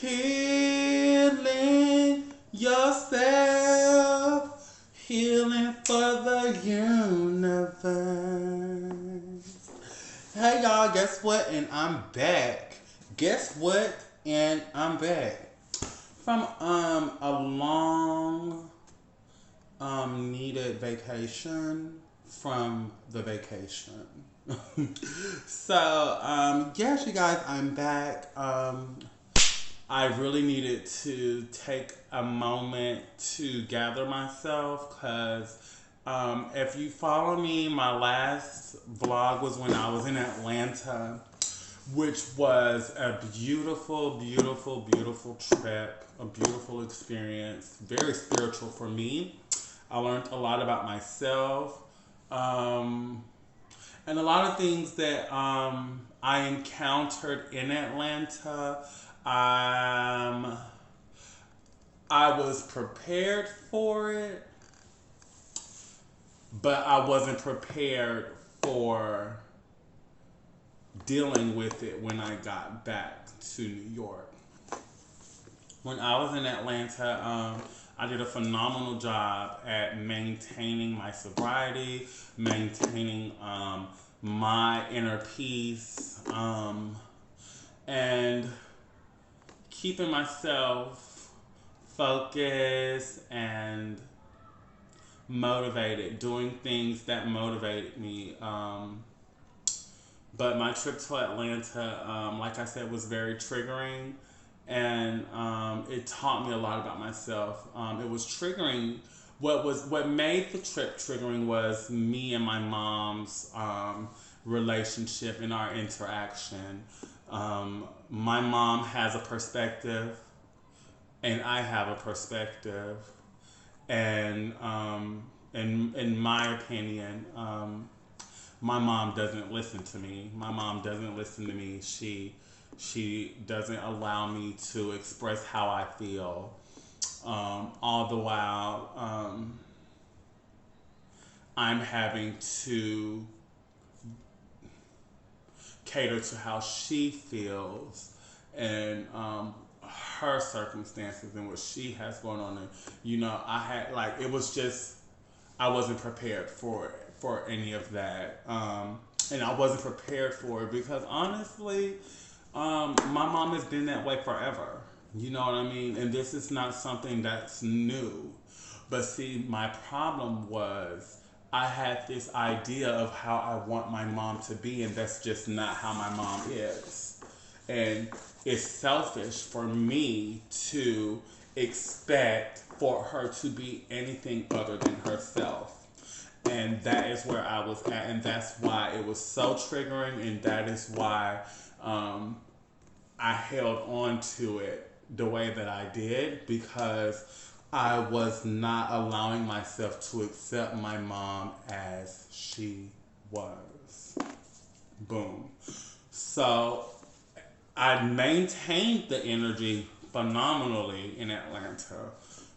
Healing yourself, healing for the universe. Hey y'all, guess what? And I'm back. Guess what? And I'm back from a long needed vacation from the vacation. So yes, you guys, I'm back. I really needed to take a moment to gather myself because if you follow me, my last vlog was when I was in Atlanta, which was a beautiful, beautiful, beautiful trip, a beautiful experience, very spiritual for me. I learned a lot about myself and a lot of things that I encountered in Atlanta. Um, I was prepared for it, but I wasn't prepared for dealing with it when I got back to New York. When I was in Atlanta, I did a phenomenal job at maintaining my sobriety, maintaining my inner peace, and keeping myself focused and motivated, doing things that motivated me. But my trip to Atlanta, like I said, was very triggering, and it taught me a lot about myself. It was triggering. What made the trip triggering was me and my mom's relationship and our interaction. My mom has a perspective, and I have a perspective, and in my opinion, my mom doesn't listen to me. My mom doesn't listen to me. She doesn't allow me to express how I feel. All the while, I'm having to cater to how she feels and her circumstances and what she has going on. And I had it was just I wasn't prepared for any of that, and I wasn't prepared for it because honestly, my mom has been that way forever. You know what I mean? And this is not something that's new. But see, my problem was I had this idea of how I want my mom to be, and that's just not how my mom is. And it's selfish for me to expect for her to be anything other than herself. And that is where I was at, and that's why it was so triggering, and that is why I held on to it the way that I did because I was not allowing myself to accept my mom as she was. Boom. So I maintained the energy phenomenally in Atlanta,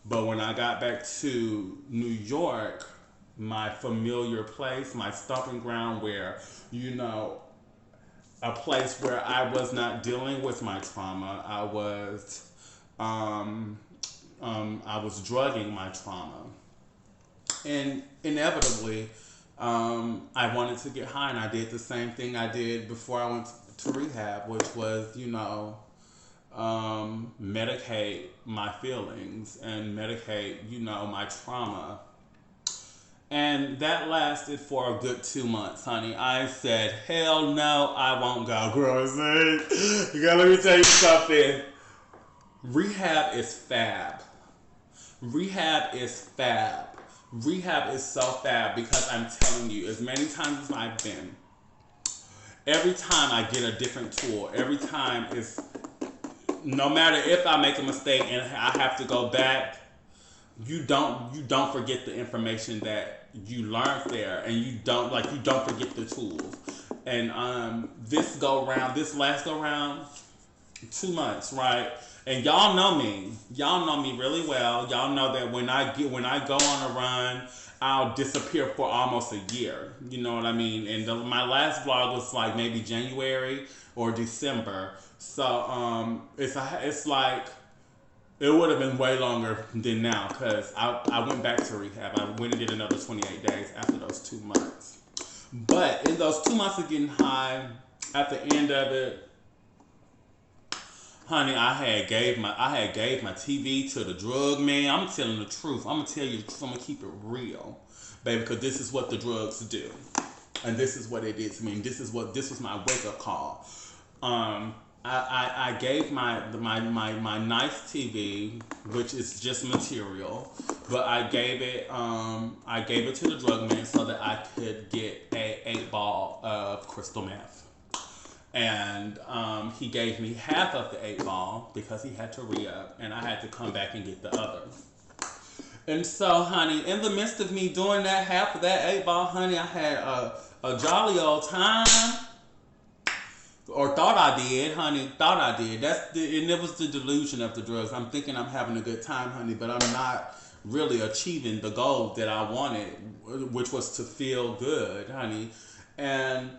but when I got back to New York, my familiar place, my stomping ground where, a place where I was not dealing with my trauma. I was drugging my trauma, and inevitably, I wanted to get high, and I did the same thing I did before I went to rehab, which was, medicate my feelings and medicate, my trauma. And that lasted for a good 2 months, honey. I said, hell no, I won't go, girl. Let me tell you something. Rehab is fab. Rehab is fab. Rehab is so fab because I'm telling you, as many times as I've been, every time I get a different tool, every time is, no matter if I make a mistake and I have to go back, you don't forget the information that you learned there, and you don't forget the tools. And this last go round, 2 months, right? And y'all know me really well. Y'all know that when I go on a run, I'll disappear for almost a year. You know what I mean? And my last vlog was like maybe January or December. So it's like it would have been way longer than now because I went back to rehab. I went and did another 28 days after those 2 months. But in those 2 months of getting high, at the end of it, honey, I had gave my TV to the drug man. I'm telling the truth. I'm gonna tell you the truth. I'm gonna keep it real, baby, because this is what the drugs do, and this is what it did to me. And this was my wake up call. I gave my nice TV, which is just material, but I gave it to the drug man so that I could get a 8-ball of crystal meth. And he gave me half of the 8-ball because he had to re-up, and I had to come back and get the other. And so, honey, in the midst of me doing that half of that 8-ball, honey, I had a jolly old time. Or thought I did, honey. Thought I did. And it was the delusion of the drugs. I'm thinking I'm having a good time, honey, but I'm not really achieving the goal that I wanted, which was to feel good, honey. And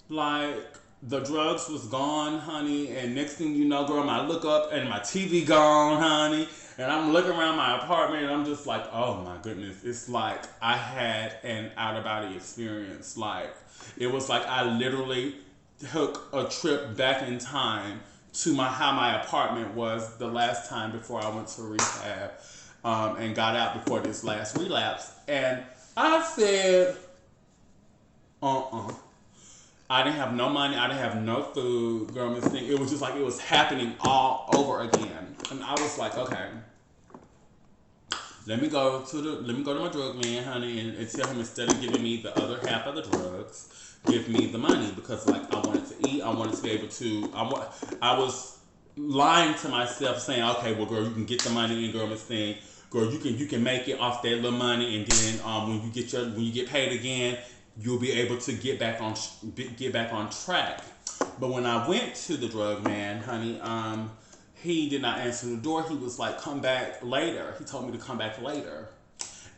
like the drugs was gone, honey, and next thing you know, girl, I look up and my TV gone, honey, and I'm looking around my apartment and I'm just like, oh my goodness, it's like I had an out-of-body experience. Like it was like I literally took a trip back in time to how my apartment was the last time before I went to rehab, and got out before this last relapse. And I said, I didn't have no money. I didn't have no food, girl. Miss Thing. It was just like it was happening all over again, and I was like, okay, let me go to my drug man, honey, and tell him instead of giving me the other half of the drugs, give me the money because like I wanted to eat. I wanted to be able to. I was lying to myself, saying, okay, well, girl, you can get the money, and girl, Miss Thing, girl, you can make it off that little money, and then when you get paid again, you'll be able to get back on track. But when I went to the drug man, honey, he did not answer the door. He was like, come back later. He told me to come back later.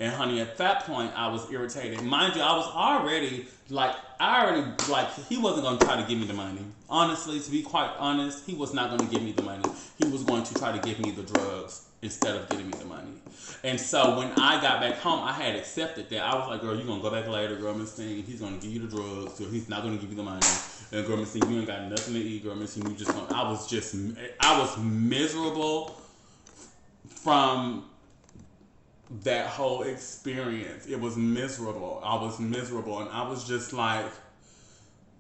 And honey, at that point, I was irritated. Mind you, I was already, he wasn't going to try to give me the money. Honestly, to be quite honest, he was not going to give me the money. He was going to try to give me the drugs instead of getting me the money. And so when I got back home, I had accepted that. I was like, girl, you're going to go back later, girl, Miss Thing. He's going to give you the drugs, so he's not going to give you the money. And girl, Miss Thing, you ain't got nothing to eat, girl, Miss Thing. I was miserable from that whole experience. It was miserable. I was miserable, and I was just like,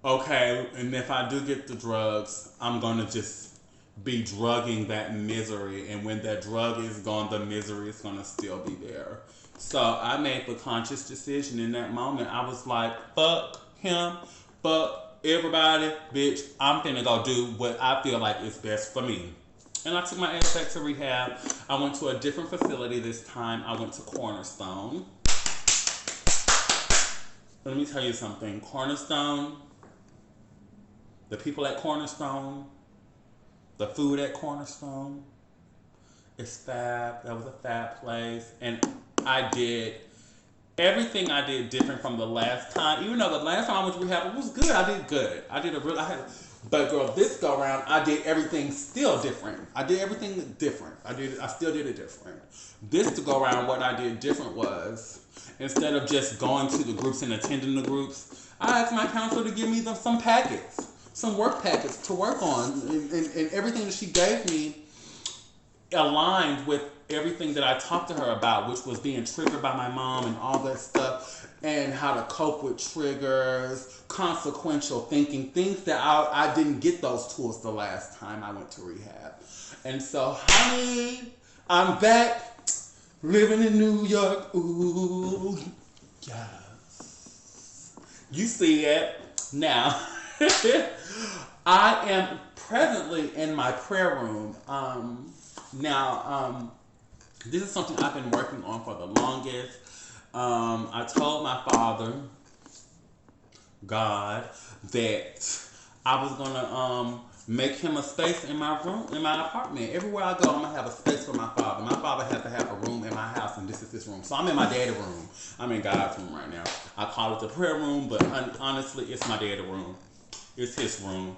okay, and if I do get the drugs, I'm going to just be drugging that misery, and when that drug is gone, the misery is going to still be there. So I made the conscious decision in that moment. I was like, fuck him, fuck everybody, bitch, I'm finna go do what I feel like is best for me. And I took my ass back to rehab. I went to a different facility this time. I went to Cornerstone. Let me tell you something. Cornerstone, the people at Cornerstone, the food at Cornerstone, it's fab. That was a fab place. And I did everything I did different from the last time. Even though the last time I went to rehab, it was good. I did good. But girl, this go around, I did everything still different. I did everything different. I still did it different. This to go around, what I did different was, instead of just going to the groups and attending the groups, I asked my counselor to give me some packets, some work packets to work on. And everything that she gave me aligned with everything that I talked to her about, which was being triggered by my mom and all that stuff, and how to cope with triggers, consequential thinking, things that I didn't get those tools the last time I went to rehab. And so, honey, I'm back living in New York. Ooh, yes. You see it now. I am presently in my prayer room. This is something I've been working on for the longest. I told my father, God, that I was gonna make him a space in my room, in my apartment. Everywhere I go, I'm gonna have a space for my father. My father has to have a room in my house, and this is is this room. So I'm in my daddy room. I'm in God's room right now. I call it the prayer room, but honestly, it's my daddy room. It's his room.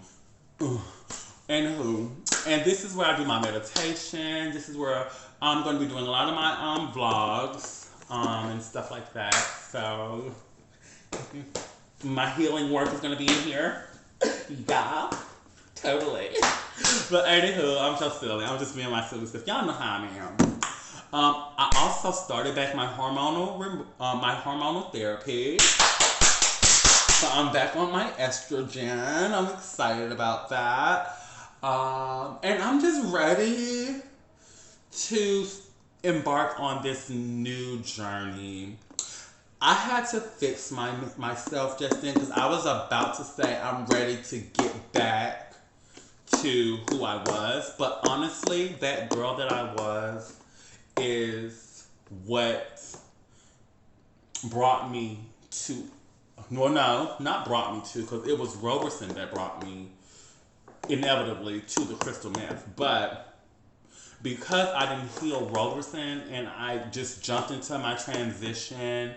Anywho, and this is where I do my meditation. This is where I'm going to be doing a lot of my vlogs and stuff like that. So my healing work is going to be in here. Yeah, totally. But anywho, I'm so silly. I'm just being my silly stuff. Y'all know how I am. I also started back my hormonal therapy. So I'm back on my estrogen. I'm excited about that. And I'm just ready to embark on this new journey. I had to fix myself just then because I was about to say I'm ready to get back to who I was. But honestly, that girl that I was is what brought me to, well, no, not brought me to, because it was Roberson that brought me inevitably to the crystal meth. But because I didn't heal Roberson and I just jumped into my transition,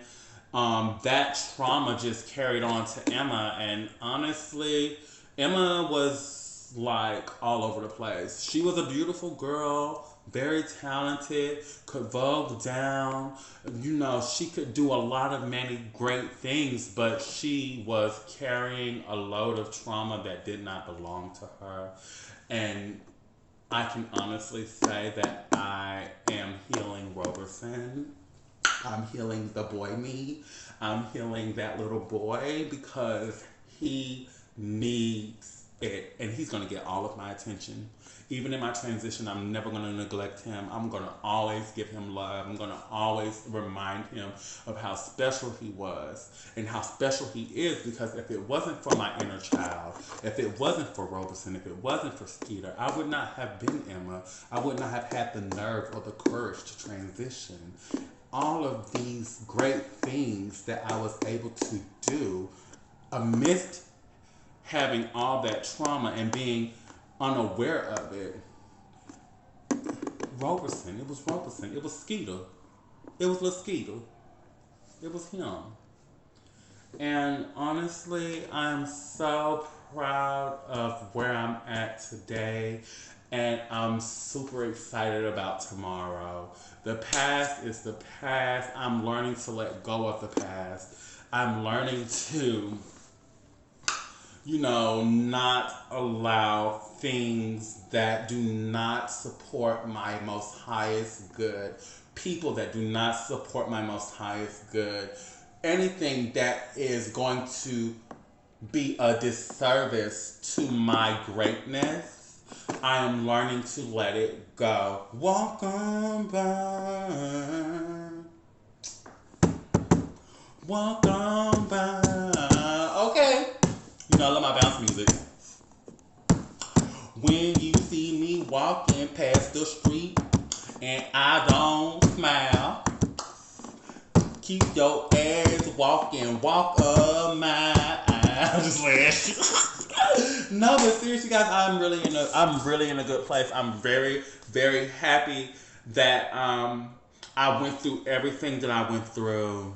that trauma just carried on to Emma. And honestly, Emma was like all over the place. She was a beautiful girl, very talented, could vogue down. You know, she could do a lot of many great things, but she was carrying a load of trauma that did not belong to her. And I can honestly say that I am healing Roberson. I'm healing the boy me. I'm healing that little boy because he needs it, and he's going to get all of my attention. Even in my transition, I'm never going to neglect him. I'm going to always give him love. I'm going to always remind him of how special he was and how special he is, because if it wasn't for my inner child, if it wasn't for Roberson, if it wasn't for Skeeter, I would not have been Emma. I would not have had the nerve or the courage to transition. All of these great things that I was able to do amidst having all that trauma and being unaware of it. Roberson, it was Roberson, it was Skeeter, it was little Skeeter, it was him. And honestly, I'm so proud of where I'm at today, and I'm super excited about tomorrow. The past is the past. I'm learning to let go of the past. I'm learning to, not allow things that do not support my most highest good, people that do not support my most highest good, anything that is going to be a disservice to my greatness. I am learning to let it go. Walk on by. Walk on by. Okay. I love my bounce music. When you see me walking past the street and I don't smile, keep your ass walking, walk a mile. I'm just laughing. No, but seriously, guys, I'm really in a good place. I'm very, very happy that I went through everything that I went through.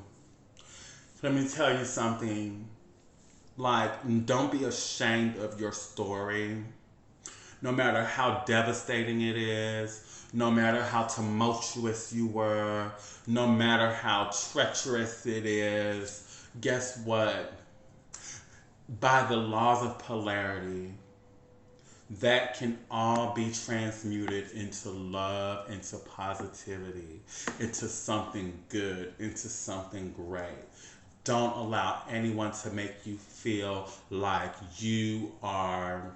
Let me tell you something. Don't be ashamed of your story. No matter how devastating it is, no matter how tumultuous you were, no matter how treacherous it is, guess what? By the laws of polarity, that can all be transmuted into love, into positivity, into something good, into something great. Don't allow anyone to make you feel like you are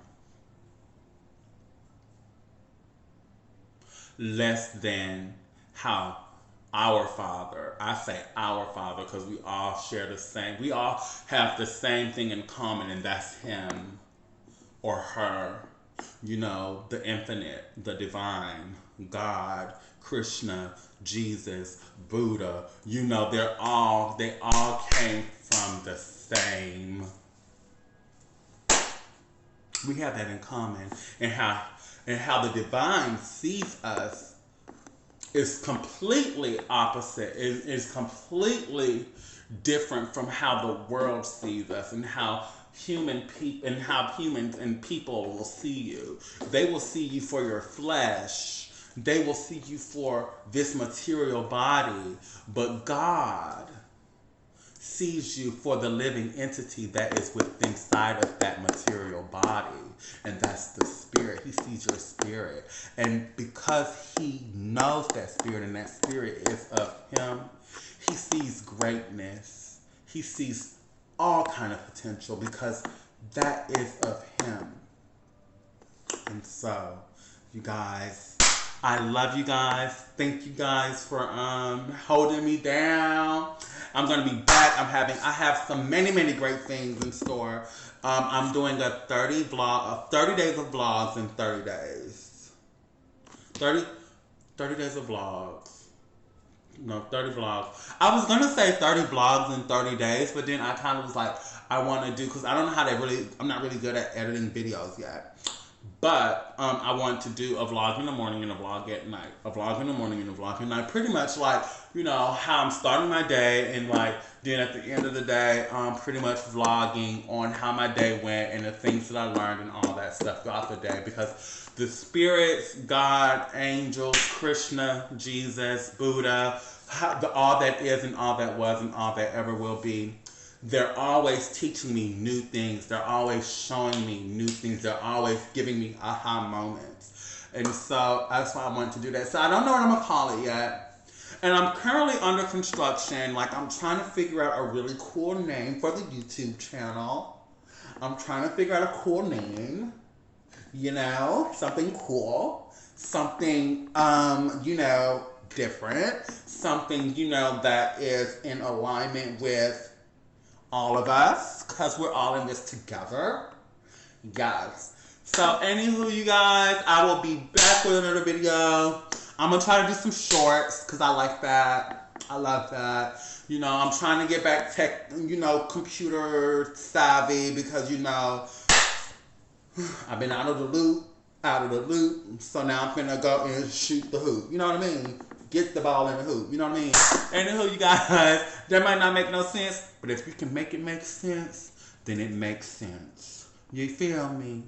less than how our Father, I say our Father because we all share the same, we all have the same thing in common, and that's Him or her, the infinite, the divine, God, Krishna, Jesus, Buddha, they all came from the same. We have that in common. And how the divine sees us is completely opposite. It is completely different from how the world sees us and how humans and people will see you. They will see you for your flesh. They will see you for this material body, but God sees you for the living entity that is within inside of that material body, and that's the spirit. He sees your spirit, and because he knows that spirit and that spirit is of him, he sees greatness. He sees all kind of potential because that is of him. And so, you guys, I love you guys. Thank you guys for holding me down. I'm gonna be back. I have some many great things in store. I'm doing a 30 days of vlogs in 30 days. 30 days of vlogs. No, 30 vlogs. I was gonna say 30 vlogs in 30 days, but then I kind of was like, I want to do, because I don't know how I'm not really good at editing videos yet. But I want to do a vlog in the morning and a vlog at night. A vlog in the morning and a vlog at night. Pretty much like, how I'm starting my day, and like then at the end of the day, pretty much vlogging on how my day went and the things that I learned and all that stuff throughout the day. Because the spirits, God, angels, Krishna, Jesus, Buddha, all that is and all that was and all that ever will be, they're always teaching me new things. They're always showing me new things. They're always giving me aha moments. And so that's why I wanted to do that. So I don't know what I'm going to call it yet. And I'm currently under construction. Like, I'm trying to figure out a really cool name for the YouTube channel. I'm trying to figure out a cool name. Something cool. Something, different. Something, that is in alignment with all of us, because we're all in this together. Yes. So, anywho, you guys, I will be back with another video. I'm going to try to do some shorts, because I like that. I love that. I'm trying to get back computer savvy, because, I've been out of the loop. So now I'm finna go and shoot the hoop. You know what I mean? Get the ball in the hoop. You know what I mean? Anywho, you guys, that might not make no sense, but if you can make it make sense, then it makes sense. You feel me?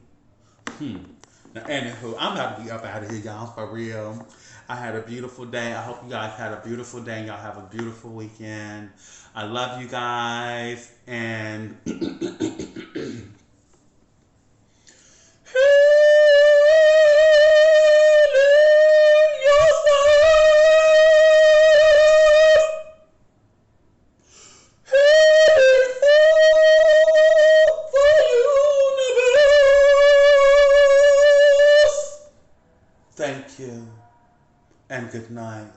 Now, anywho, I'm about to be up out of here, y'all, for real. I had a beautiful day. I hope you guys had a beautiful day and y'all have a beautiful weekend. I love you guys, and thank you, and good night.